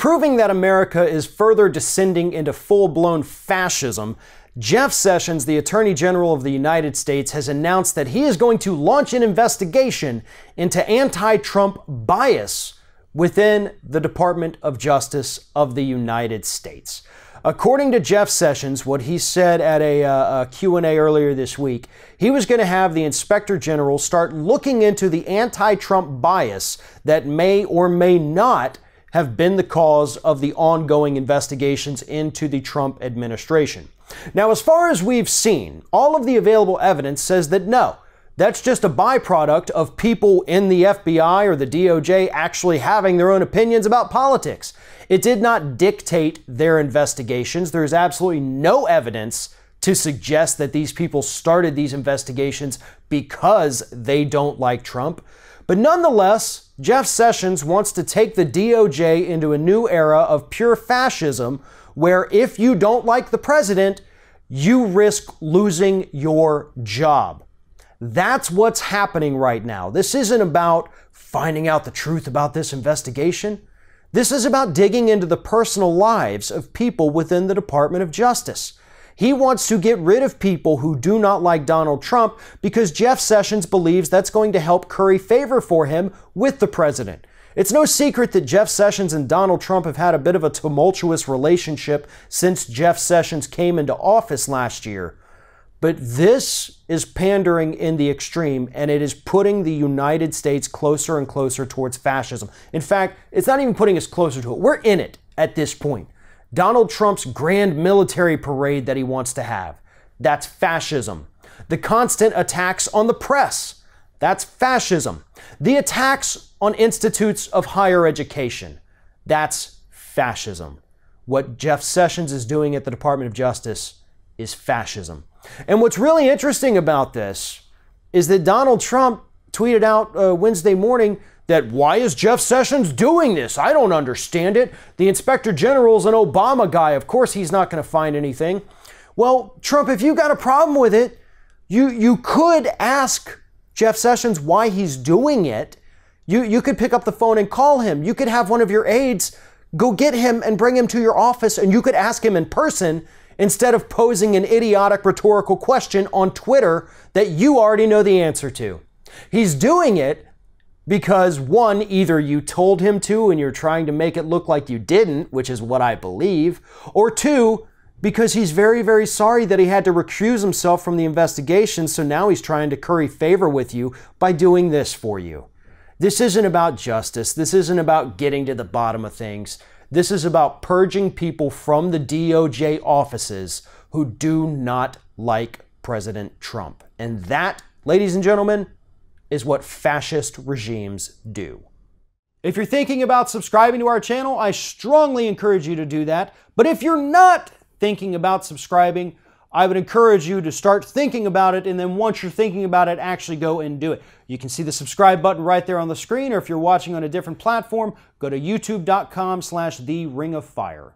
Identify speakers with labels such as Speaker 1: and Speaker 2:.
Speaker 1: Proving that America is further descending into full-blown fascism, Jeff Sessions, the Attorney General of the United States, has announced that he is going to launch an investigation into anti-Trump bias within the Department of Justice of the United States. According to Jeff Sessions, what he said at a Q&A earlier this week, he was going to have the Inspector General start looking into the anti-Trump bias that may or may not have been the cause of the ongoing investigations into the Trump administration. Now, as far as we've seen, all of the available evidence says that no, that's just a byproduct of people in the FBI or the DOJ actually having their own opinions about politics. It did not dictate their investigations. There's absolutely no evidence to suggest that these people started these investigations because they don't like Trump. But nonetheless, Jeff Sessions wants to take the DOJ into a new era of pure fascism where if you don't like the president, you risk losing your job. That's what's happening right now. This isn't about finding out the truth about this investigation. This is about digging into the personal lives of people within the Department of Justice. He wants to get rid of people who do not like Donald Trump because Jeff Sessions believes that's going to help curry favor for him with the president. It's no secret that Jeff Sessions and Donald Trump have had a bit of a tumultuous relationship since Jeff Sessions came into office last year. But this is pandering in the extreme, and it is putting the United States closer and closer towards fascism. In fact, it's not even putting us closer to it. We're in it at this point. Donald Trump's grand military parade that he wants to have, that's fascism. The constant attacks on the press, that's fascism. The attacks on institutes of higher education, that's fascism. What Jeff Sessions is doing at the Department of Justice is fascism. And what's really interesting about this is that Donald Trump tweeted out Wednesday morning that why is Jeff Sessions doing this? I don't understand it. The Inspector General's an Obama guy. Of course he's not going to find anything. Well, Trump, if you got a problem with it, you could ask Jeff Sessions why he's doing it. You could pick up the phone and call him. You could have one of your aides go get him and bring him to your office, and you could ask him in person instead of posing an idiotic rhetorical question on Twitter that you already know the answer to. He's doing it because, one, either you told him to and you're trying to make it look like you didn't, which is what I believe, or two, because he's very, very sorry that he had to recuse himself from the investigation, so now he's trying to curry favor with you by doing this for you. This isn't about justice. This isn't about getting to the bottom of things. This is about purging people from the DOJ offices who do not like President Trump. And that, ladies and gentlemen, is what fascist regimes do. If you're thinking about subscribing to our channel, I strongly encourage you to do that. But if you're not thinking about subscribing, I would encourage you to start thinking about it, and then once you're thinking about it, actually go and do it. You can see the subscribe button right there on the screen, or if you're watching on a different platform, go to youtube.com/TheRingOfFire.